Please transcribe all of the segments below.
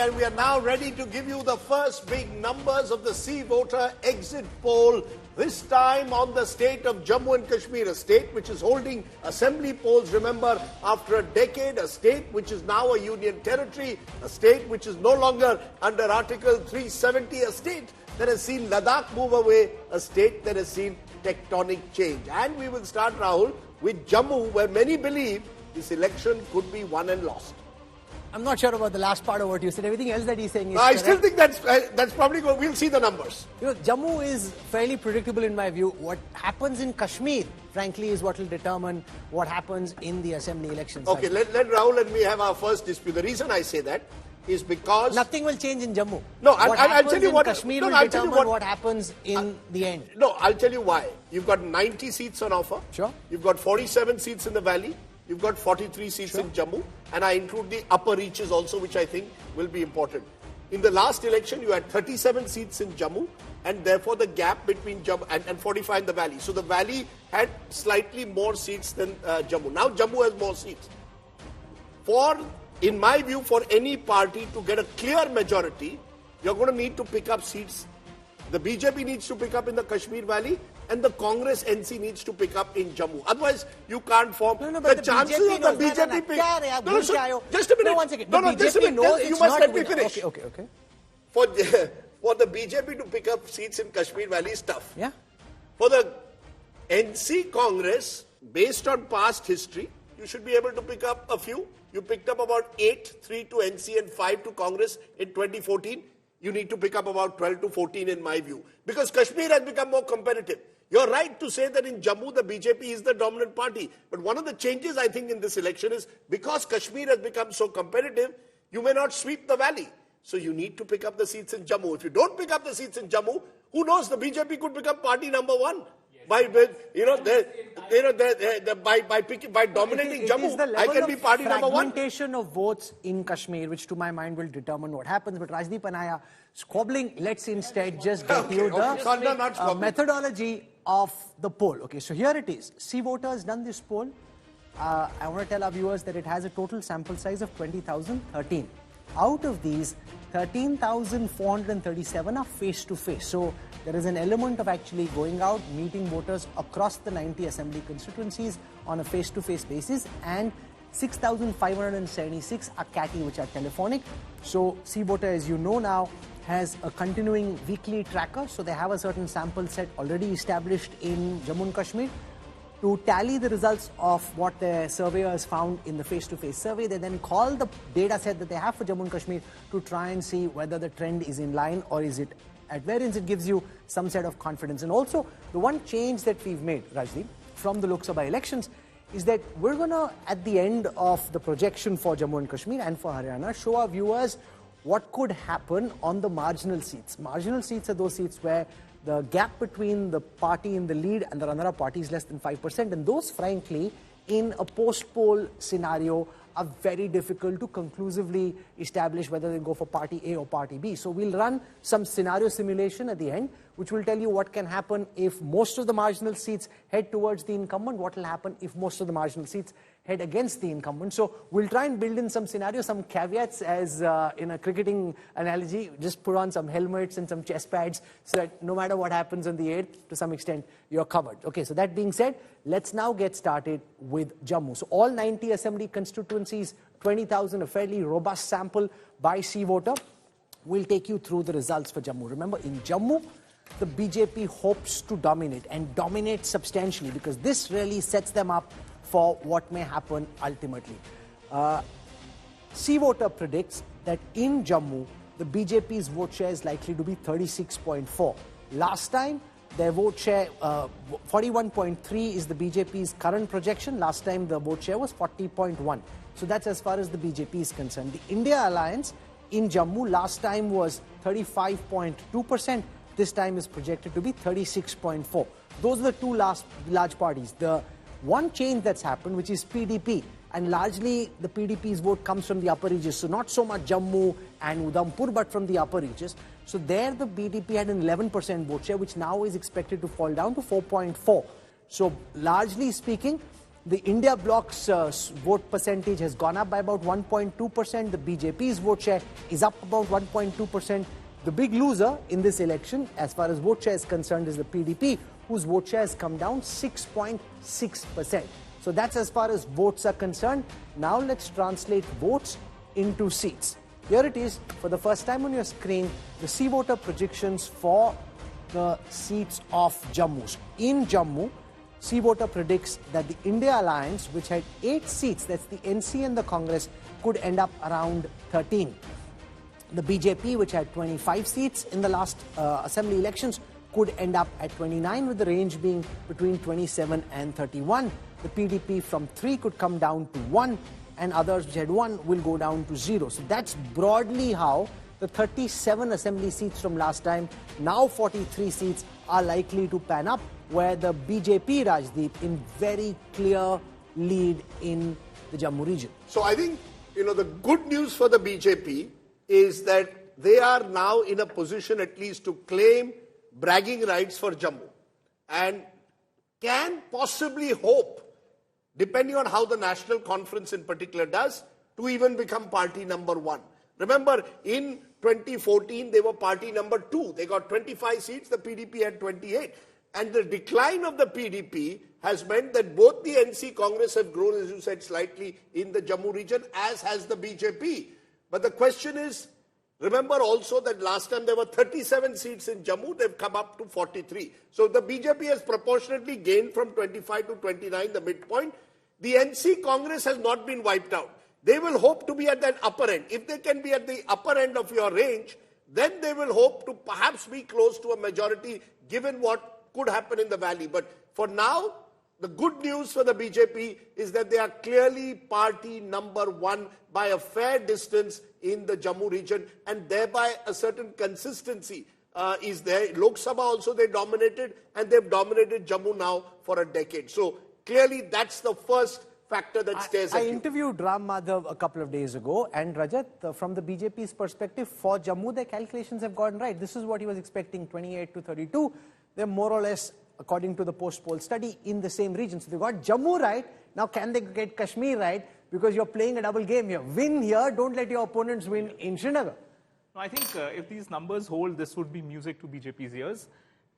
and we are now ready to give you the first big numbers of the C voter exit poll, this time on the state of Jammu and Kashmir, a state which is holding assembly polls, remember, after a decade, a state which is now a union territory, a state which is no longer under Article 370, a state that has seen Ladakh move away, a state that has seen tectonic change. And we will start, Rahul, with Jammu, where many believe this election could be won and lost. I'm not sure about the last part of what you said. Everything else that he's saying is I still think that's probably good. We'll see the numbers. You know, Jammu is fairly predictable in my view. What happens in Kashmir, frankly, is what will determine what happens in the assembly elections. Okay, let Rahul and me have our first dispute. The reason I say that is because nothing will change in Jammu. No, I'll tell you what. Kashmir will determine what happens in the end. No, I'll tell you why. You've got 90 seats on offer. Sure. You've got 47 seats in the valley. You've got 43 seats in Jammu, and I include the upper reaches also, which I think will be important. In the last election, you had 37 seats in Jammu, and therefore the gap between Jammu and 45 in the valley. So the valley had slightly more seats than Jammu. Now Jammu has more seats. In my view, for any party to get a clear majority, you're going to need to pick up seats. The BJP needs to pick up in the Kashmir Valley, and the Congress NC needs to pick up in Jammu. Otherwise, you can't form the chances BJP of the BJP pick. Just a minute. No, 1 second. Just a minute. You must let me finish. Okay. For the BJP to pick up seats in Kashmir Valley is tough. Yeah. For the NC Congress, based on past history, you should be able to pick up a few. You picked up about 8, 3 to NC and 5 to Congress in 2014. You need to pick up about 12 to 14 in my view. Because Kashmir has become more competitive. You're right to say that in Jammu, the BJP is the dominant party. But one of the changes, I think, in this election is because Kashmir has become so competitive, you may not sweep the valley. So you need to pick up the seats in Jammu. If you don't pick up the seats in Jammu, who knows, the BJP could become party number one. By dominating Jammu, I can be party number one. Fragmentation of votes in Kashmir, which to my mind will determine what happens. But Rajdeep and I are squabbling. Let's instead just get you the methodology of the poll. Okay, so here it is. C voters done this poll. I want to tell our viewers that it has a total sample size of 20,013. Out of these, 13,437 are face-to-face. So there is an element of actually going out, meeting voters across the 90 assembly constituencies on a face-to-face basis, and 6,576 are CATI, which are telephonic. So C voter, as you know now, has a continuing weekly tracker. So they have a certain sample set already established in Jammu and Kashmir. To tally the results of what the surveyors found in the face-to-face survey, they then call the data set that they have for Jammu and Kashmir to try and see whether the trend is in line or is it at variance. It gives you some set of confidence. And also, the one change that we've made, Rajdeep, from the Lok Sabha elections is that we're going to, at the end of the projection for Jammu and Kashmir and for Haryana, show our viewers what could happen on the marginal seats. Marginal seats are those seats where the gap between the party in the lead and the runner-up party is less than 5%. And those, frankly, in a post-poll scenario, are very difficult to conclusively establish whether they go for party A or party B. So we'll run some scenario simulation at the end, which will tell you what can happen if most of the marginal seats head towards the incumbent, what will happen if most of the marginal seats head against the incumbent. So we'll try and build in some scenarios, some caveats, as in a cricketing analogy, just put on some helmets and some chest pads so that no matter what happens on the 8th, to some extent, you're covered. Okay, so that being said, let's now get started with Jammu. So all 90 assembly constituencies, 20,000, a fairly robust sample by C voter. We'll take you through the results for Jammu. Remember, in Jammu, the BJP hopes to dominate and dominate substantially because this really sets them up for what may happen ultimately. C voter predicts that in Jammu, the BJP's vote share is likely to be 36.4. Last time, their vote share, 41.3 is the BJP's current projection. Last time, the vote share was 40.1. So that's as far as the BJP is concerned. The India Alliance in Jammu last time was 35.2%. This time is projected to be 36.4. Those are the two large parties. The one change that's happened, which is PDP, and largely the PDP's vote comes from the upper reaches. So not so much Jammu and Udhampur, but from the upper reaches. So there the BDP had an 11% vote share, which now is expected to fall down to 4.4. So largely speaking, The India bloc's vote percentage has gone up by about 1.2%. The BJP's vote share is up about 1.2%. The big loser in this election, as far as vote share is concerned, is the PDP, whose vote share has come down 6.6%. So that's as far as votes are concerned. Now let's translate votes into seats. Here it is, for the first time on your screen, the sea voter projections for the seats of Jammu. In Jammu, sea voter predicts that the India Alliance, which had 8 seats, that's the NC and the Congress, could end up around 13. The BJP, which had 25 seats in the last assembly elections, could end up at 29, with the range being between 27 and 31. The PDP from 3 could come down to 1, and others which had 1 will go down to 0. So that's broadly how the 37 assembly seats from last time, now 43 seats, are likely to pan up, where the BJP, Rajdeep, in very clear lead in the Jammu region. So I think, the good news for the BJP is that they are now in a position at least to claim bragging rights for Jammu and can possibly hope, depending on how the National Conference in particular does, to even become party number 1. Remember, in 2014, they were party number 2. They got 25 seats, the PDP had 28. And the decline of the PDP has meant that both the NC Congress have grown, as you said, slightly in the Jammu region, as has the BJP. But the question is, remember also that last time there were 37 seats in Jammu, they've come up to 43. So the BJP has proportionately gained from 25 to 29, the midpoint. The NC Congress has not been wiped out. They will hope to be at that upper end. If they can be at the upper end of your range, then they will hope to perhaps be close to a majority, given what could happen in the valley. But for now, the good news for the BJP is that they are clearly party number 1 by a fair distance in the Jammu region, and thereby a certain consistency is there. Lok Sabha also they dominated, and they've dominated Jammu now for a decade. So clearly that's the first factor that stares at you. I interviewed Ram Madhav a couple of days ago, and Rajat, from the BJP's perspective, for Jammu, their calculations have gotten right. This is what he was expecting, 28 to 32. They're more or less, according to the post-poll study, in the same region. So they got Jammu right. Now can they get Kashmir right? Because you're playing a double game here. Win here, don't let your opponents win in Srinagar. No, I think if these numbers hold, this would be music to BJP's ears.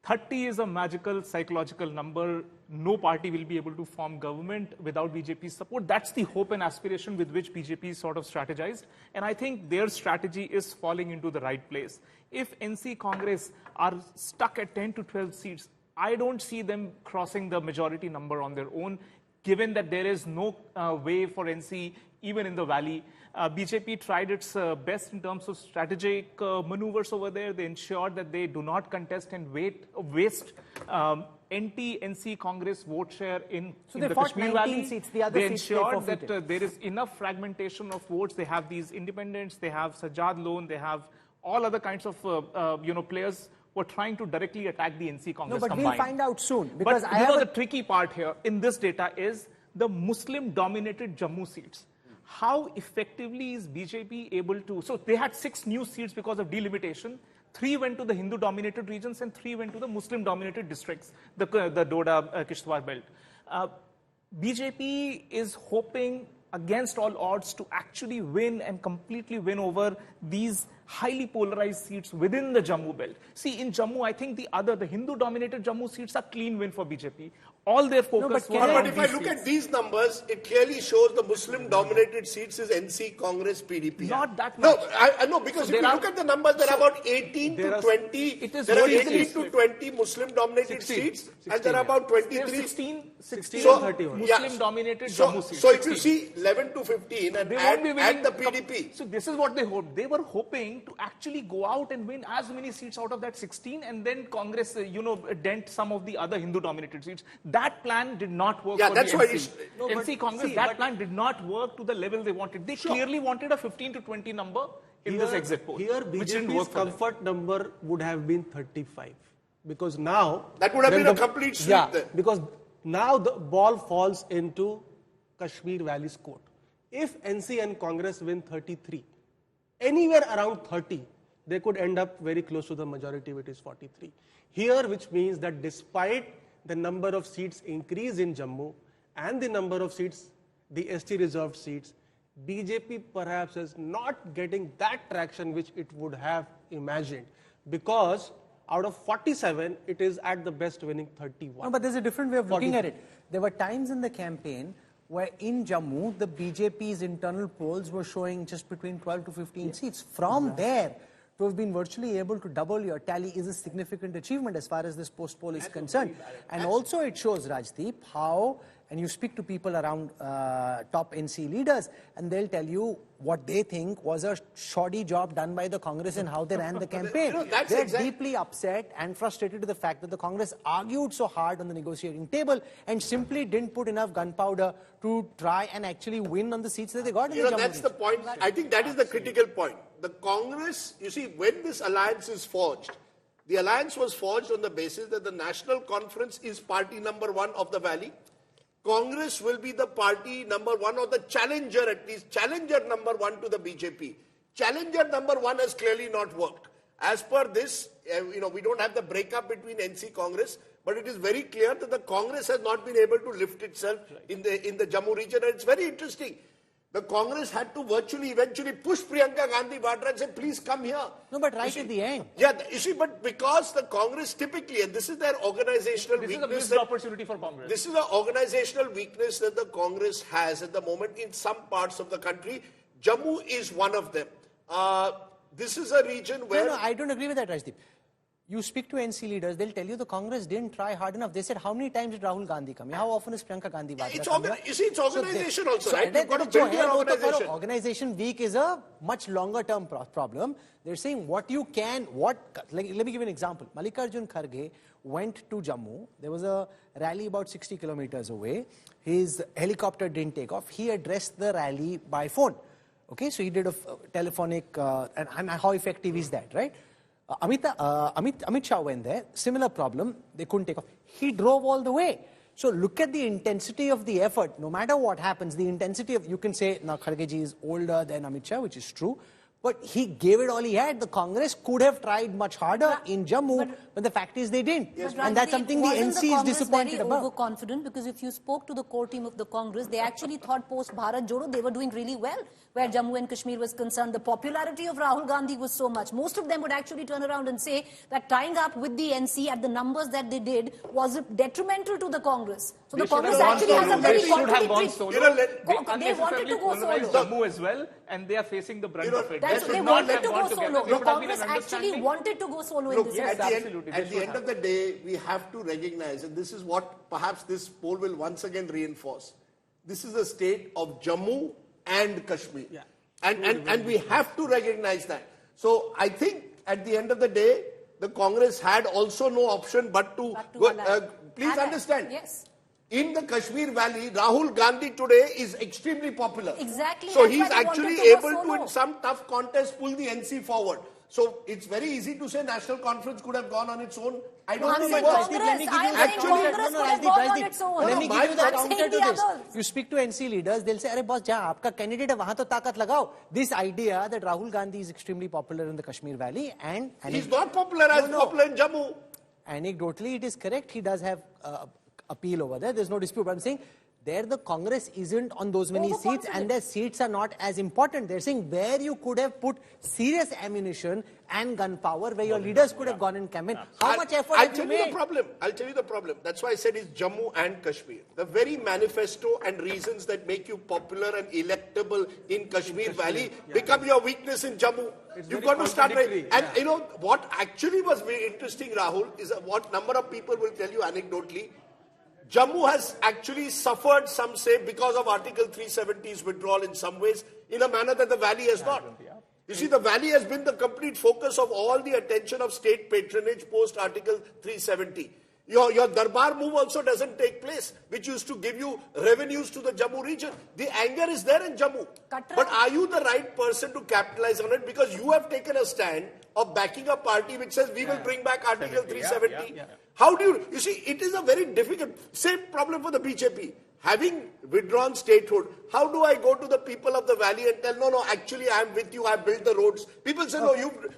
30 is a magical, psychological number. No party will be able to form government without BJP's support. That's the hope and aspiration with which BJP sort of strategized. And I think their strategy is falling into the right place. If NC Congress are stuck at 10 to 12 seats, I don't see them crossing the majority number on their own, given that there is no way for NC, even in the valley. BJP tried its best in terms of strategic maneuvers over there. They ensured that they do not contest and waste anti-NC Congress vote share in the Kashmir Valley. Seats, the other they seats ensured that there is enough fragmentation of votes. They have these independents, they have Sajjad Lone, they have all other kinds of players who are trying to directly attack the NC Congress but combined. we'll find out soon. Because but the tricky part here in this data is the Muslim-dominated Jammu seats. How effectively is BJP able to... So they had 6 new seats because of delimitation. 3 went to the Hindu-dominated regions and 3 went to the Muslim-dominated districts, the Doda-Kishtwar belt. BJP is hoping against all odds to actually win and completely win over these highly polarized seats within the Jammu belt. See, in Jammu, I think the Hindu-dominated Jammu seats are clean win for BJP. All their focus was But if I look at these numbers, it clearly shows the Muslim-dominated seats is NC, Congress, PDP. Not that much. No, I know, because if you look at the numbers, there are about 18 to 20. There are 18 to 20 Muslim-dominated seats, and there are about 23. 16 and 31. Muslim-dominated Jammu seats. So if you see 11 to 15 and add the PDP. So this is what they hoped. They were hoping to actually go out and win as many seats out of that 16, and then Congress, dent some of the other Hindu-dominated seats. That plan did not work for the NC. NC Congress, that plan did not work to the level they wanted. They clearly wanted a 15 to 20 number in this exit poll. Here, BJP's comfort number would have been 35. Because now... That would have been a complete sweep then. Because now the ball falls into Kashmir Valley's court. If NC and Congress win 33, anywhere around 30, they could end up very close to the majority, which is 43. Here, which means that despite the number of seats increase in Jammu and the number of seats, the ST reserved seats, BJP perhaps is not getting that traction which it would have imagined, because out of 47, it is at the best winning 31. No, but there's a different way of looking at it. There were times in the campaign where in Jammu, the BJP's internal polls were showing just between 12 to 15 seats. From there, to have been virtually able to double your tally is a significant achievement as far as this post poll is concerned. And also it shows, Rajdeep, how, and you speak to people around top NC leaders, and they'll tell you what they think was a shoddy job done by the Congress and how they ran the campaign. They're deeply upset and frustrated to the fact that the Congress argued so hard on the negotiating table and simply didn't put enough gunpowder to try and actually win on the seats that they got in the Jammu That's the point. I think that is the critical point. The Congress, you see, when this alliance is forged, the alliance was forged on the basis that the National Conference is party number one of the Valley. Congress will be the party number one, or the challenger, at least challenger number one to the BJP. Challenger number one has clearly not worked. As per this, we don't have the breakup between NC Congress, but it is very clear that the Congress has not been able to lift itself in the Jammu region. And it's very interesting. The Congress had to eventually push Priyanka Gandhi Vadra and say, please come here. No, but right at the end. Yeah, you see, but because the Congress typically, and this is their organizational weakness. This is a missed opportunity for Congress. This is an organizational weakness that the Congress has at the moment in some parts of the country. Jammu is one of them. This is a region where... No, I don't agree with that, Rajdeep. You speak to NC leaders, they'll tell you the Congress didn't try hard enough. They said, how many times did Rahul Gandhi come here? How often is Priyanka Gandhi Vadra come here? You see, it's organization also, right? You've got to build build your organization. Organization weak is a much longer term problem. They're saying what you can, let me give you an example. Mallikarjun Kharge went to Jammu. There was a rally about 60 kilometers away. His helicopter didn't take off. He addressed the rally by phone. Okay, so he did a telephonic, and how effective is that, right? Amit Shah went there, similar problem, they couldn't take off. He drove all the way. So look at the intensity of the effort. No matter what happens, the intensity of, you can say, now Khargeji is older than Amit Shah, which is true. But he gave it all he had. The Congress could have tried much harder in Jammu, but the fact is they didn't. Yes, and that's something the NC is disappointed about. Very overconfident, because if you spoke to the core team of the Congress, they actually thought post Bharat Jodo they were doing really well. Where Jammu and Kashmir was concerned, the popularity of Rahul Gandhi was so much. Most of them would actually turn around and say that tying up with the NC at the numbers that they did was detrimental to the Congress. So the Congress actually has a very contradictory... They wanted to go solo. Jammu as well, and they are facing the brunt of it. They wanted to go solo. The Congress actually wanted to go solo in this. At the end of the day, we have to recognize, and this is what perhaps this poll will once again reinforce. This is the state of Jammu and Kashmir. Yeah. And we have to recognize that. So I think at the end of the day, the Congress had also no option but to please understand. Yes. In the Kashmir Valley, Rahul Gandhi today is extremely popular. Exactly. So he's actually able to, in some tough contest, pull the NC forward. So it's very easy to say National Conference could have gone on its own. I don't think it was. Let me give you the counter to this. You speak to NC leaders, they'll say, "Arey boss, jahan aapka candidate hai, wahan to taakat lagao." This idea that Rahul Gandhi is extremely popular in the Kashmir Valley and he's not popular as popular in Jammu. Anecdotally, it is correct. He does have appeal over there. There's no dispute. But I'm saying there the Congress isn't on those many seats, and their seats are not as important. They're saying where you could have put serious ammunition and gunpowder, where your leaders could have gone in campaign. How much effort have you made? I'll tell you the problem. That's why I said it's Jammu and Kashmir. The very manifesto and reasons that make you popular and electable in Kashmir Valley become your weakness in Jammu. You've got to start right. And you know what actually was very interesting, Rahul, is what number of people will tell you anecdotally. Jammu has actually suffered, some say, because of Article 370's withdrawal in some ways, in a manner that the Valley has not. You see, the Valley has been the complete focus of all the attention of state patronage post Article 370. Your Darbar move also doesn't take place, which used to give you revenues to the Jammu region. The anger is there in Jammu. But are you the right person to capitalize on it? Because you have taken a stand of backing a party which says we will bring back Article 370. How do you see, it is a very difficult, same problem for the BJP. Having withdrawn statehood, how do I go to the people of the Valley and tell, no, actually I am with you, I built the roads. People say, no,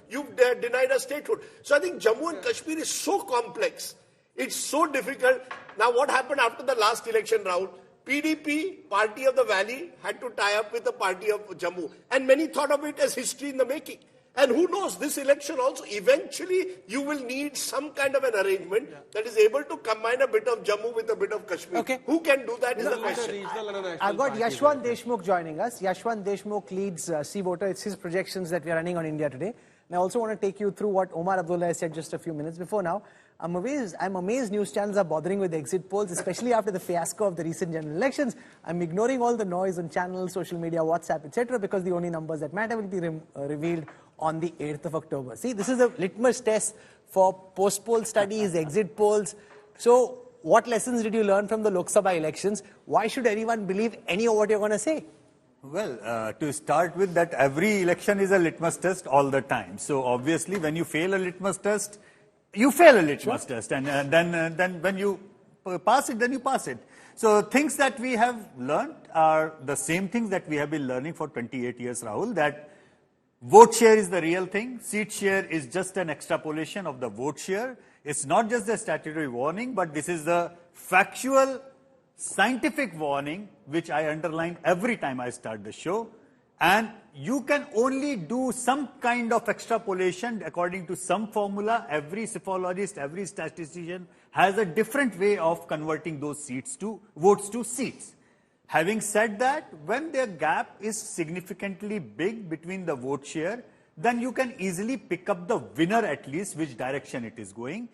you've denied us statehood. So I think Jammu and Kashmir is so complex. It's so difficult. Now what happened after the last election, Rahul? PDP, Party of the Valley, had to tie up with the Party of Jammu. And many thought of it as history in the making. And who knows, this election also, eventually you will need some kind of an arrangement that is able to combine a bit of Jammu with a bit of Kashmir. Okay. Who can do that is the question. I've got Yashwant Deshmukh joining us. Yashwant Deshmukh leads C Voter. It's his projections that we are running on India Today. And I also want to take you through what Omar Abdullah said just a few minutes before now. I'm amazed news channels are bothering with exit polls, especially after the fiasco of the recent general elections. I'm ignoring all the noise on channels, social media, WhatsApp, etc., because the only numbers that matter will be revealed on the 8th of October. See, this is a litmus test for post-poll studies, exit polls. So, what lessons did you learn from the Lok Sabha elections? Why should anyone believe any of what you're going to say? Well, to start with, that every election is a litmus test all the time. So, obviously, when you fail a litmus test, you fail a litmus test. And then when you pass it, then you pass it. So, things that we have learned are the same things that we have been learning for 28 years, Rahul, that vote share is the real thing. Seat share is just an extrapolation of the vote share. It's not just the statutory warning, but this is the factual, scientific warning, which I underline every time I start the show. And you can only do some kind of extrapolation according to some formula. Every psephologist, every statistician has a different way of converting those votes to seats. Having said that, when the gap is significantly big between the vote share, then you can easily pick up the winner, at least, which direction it is going.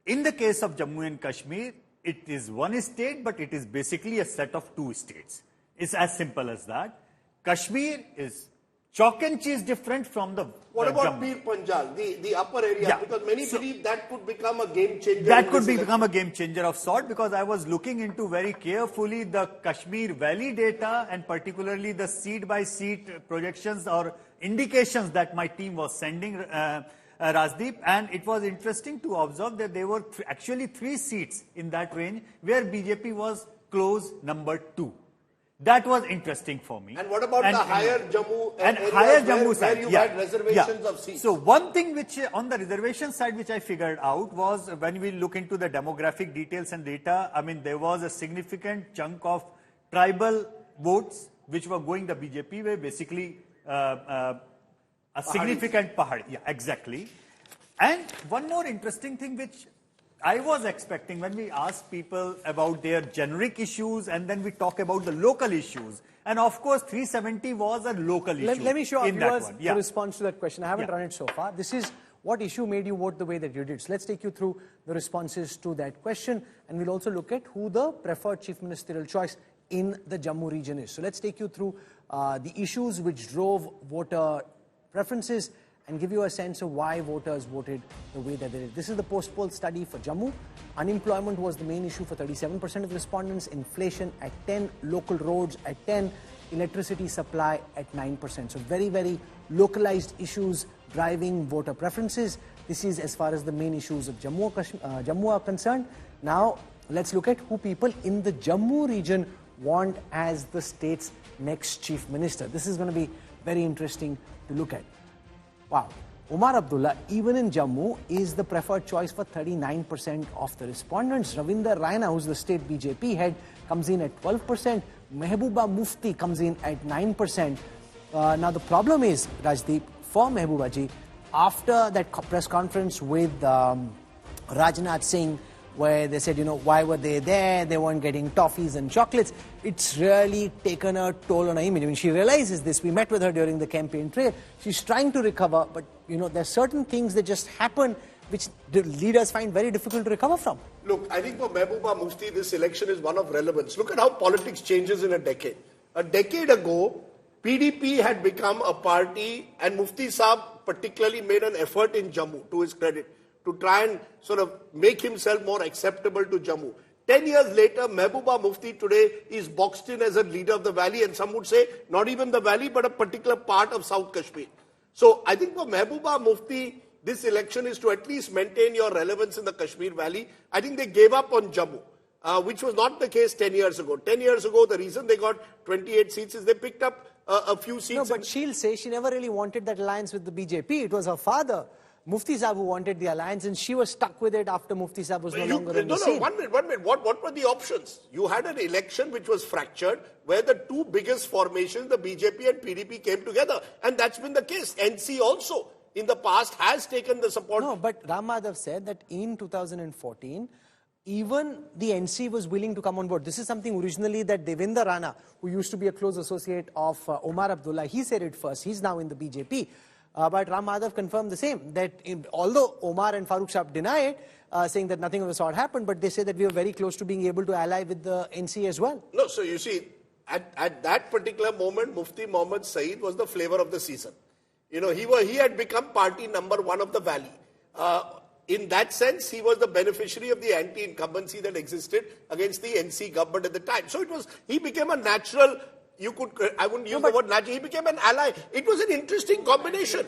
In the case of Jammu and Kashmir, it is one state, but it is basically a set of two states. It's as simple as that. Kashmir is chalk and cheese different from the What about Jammu. Pir Panjal, the upper area? Yeah. Because many believe that could become a game changer. That could become a game changer of sort, because I was looking into very carefully the Kashmir Valley data and particularly the seat-by-seat projections or indications that my team was sending, Rajdeep, and it was interesting to observe that there were actually 3 seats in that range where BJP was close number 2. That was interesting for me. And what about the higher Jammu and areas higher Jammu side? where you had reservations of seats? So one thing which on the reservation side which I figured out was when we look into the demographic details and data, I mean there was a significant chunk of tribal votes which were going the BJP way, basically a significant Pahadi. Yeah, exactly. And one more interesting thing which I was expecting when we ask people about their generic issues and then we talk about the local issues. And of course, 370 was a local issue. Let me show our viewers Yeah. the response to that question. I haven't run it so far. This is what issue made you vote the way that you did. So let's take you through the responses to that question. And we'll also look at who the preferred chief ministerial choice in the Jammu region is. So let's take you through the issues which drove voter preferences and give you a sense of why voters voted the way that they did. This is the post-poll study for Jammu. Unemployment was the main issue for 37% of respondents, inflation at 10, local roads at 10, electricity supply at 9%. So very, very localized issues driving voter preferences. This is as far as the main issues of Jammu are concerned. Now, let's look at who people in the Jammu region want as the state's next chief minister. This is going to be very interesting to look at. Wow. Omar Abdullah, even in Jammu, is the preferred choice for 39% of the respondents. Ravinder Raina, who's the state BJP head, comes in at 12%. Mehbooba Mufti comes in at 9%. Now, the problem is, Rajdeep, for Mehbooba ji, after that press conference with Rajnath Singh, where they said, you know, why were they there? They weren't getting toffees and chocolates. It's really taken a toll on her image. I mean, she realizes this. We met with her during the campaign trail. She's trying to recover, but, you know, there's certain things that just happen which the leaders find very difficult to recover from. Look, I think for Mehbooba Mufti, this election is one of relevance. Look at how politics changes in a decade. A decade ago, PDP had become a party, and Mufti Saab particularly made an effort in Jammu, to his credit, to try and sort of make himself more acceptable to Jammu. 10 years later, Mehbooba Mufti today is boxed in as a leader of the valley, and some would say not even the valley, but a particular part of South Kashmir. So I think for Mehbooba Mufti, this election is to at least maintain your relevance in the Kashmir valley. I think they gave up on Jammu, which was not the case 10 years ago. 10 years ago, the reason they got 28 seats is they picked up a few seats. No, but she'll say she never really wanted that alliance with the BJP. It was her father Mufti Sahib who wanted the alliance, and she was stuck with it after Mufti Sahib was no longer in the scene. One minute. What were the options? You had an election which was fractured, where the two biggest formations, the BJP and PDP, came together. And that's been the case. NC also, in the past, has taken the support. No, but Ram Madhav said that in 2014, even the NC was willing to come on board. This is something originally that Devinder Rana, who used to be a close associate of Omar Abdullah, he said it first. He's now in the BJP. But Ram Madhav confirmed the same, that although Omar and Farooq Saab deny it, saying that nothing of the sort happened, but they say that we were very close to being able to ally with the NC as well. No, so you see, at that particular moment, Mufti Mohammad Saeed was the flavor of the season. You know, he had become party number one of the valley. In that sense, he was the beneficiary of the anti-incumbency that existed against the NC government at the time. So he became a natural, I wouldn't use the word natural, he became an ally. It was an interesting combination.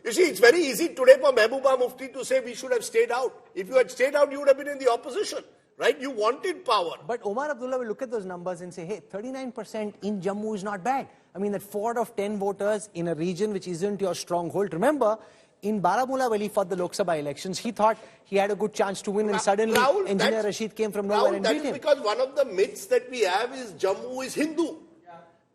You see, it's very easy today for Mehbooba Mufti to say we should have stayed out. If you had stayed out, you would have been in the opposition, right? You wanted power. But Omar Abdullah will look at those numbers and say, hey, 39% in Jammu is not bad. I mean, that 4 out of 10 voters in a region which isn't your stronghold. Remember, in Baramulla, when he fought the Lok Sabha elections, he thought he had a good chance to win, and suddenly Engineer Rashid came from nowhere and beat him. That is because one of the myths that we have is Jammu is Hindu.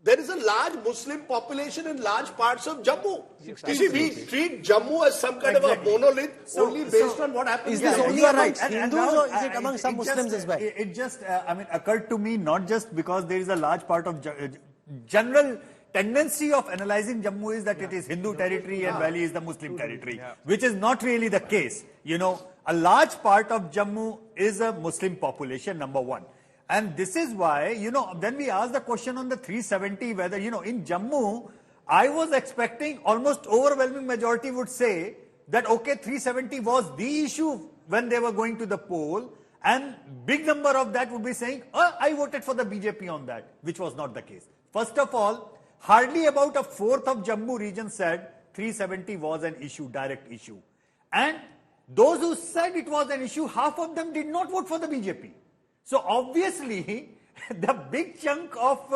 There is a large Muslim population in large parts of Jammu. You see, we treat Jammu as some kind of a monolith only based on what happens. Is this only amongst Hindus or is it among some Muslims as well? It just, occurred to me not just because there is a large part of general tendency of analyzing Jammu is that it is Hindu territory and Valley is the Muslim territory, which is not really the case. You know, a large part of Jammu is a Muslim population, number one. And this is why, you know, then we asked the question on the 370 whether, you know, in Jammu, I was expecting almost overwhelming majority would say that, okay, 370 was the issue when they were going to the poll. And big number of that would be saying, I voted for the BJP on that, which was not the case. First of all, hardly about a fourth of Jammu region said 370 was an issue, direct issue. And those who said it was an issue, half of them did not vote for the BJP. So obviously, the big chunk of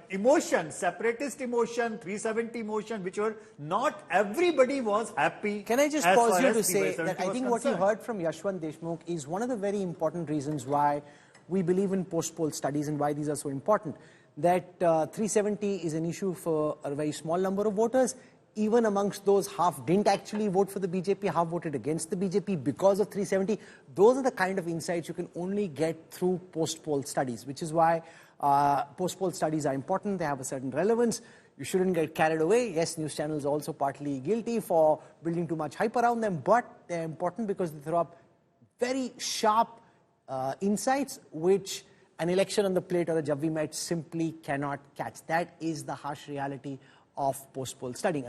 emotion, separatist emotion, 370 emotion, which were not everybody was happy. Can I just pause you to say that I think what you heard from Yashwant Deshmukh is one of the very important reasons why we believe in post-poll studies and why these are so important. That 370 is an issue for a very small number of voters. Even amongst those, half didn't actually vote for the BJP, half voted against the BJP because of 370. Those are the kind of insights you can only get through post-poll studies, which is why post-poll studies are important. They have a certain relevance. You shouldn't get carried away. Yes, news channels are also partly guilty for building too much hype around them, but they're important because they throw up very sharp insights which an election on the plate or a Javvi match simply cannot catch. That is the harsh reality of post-poll studying.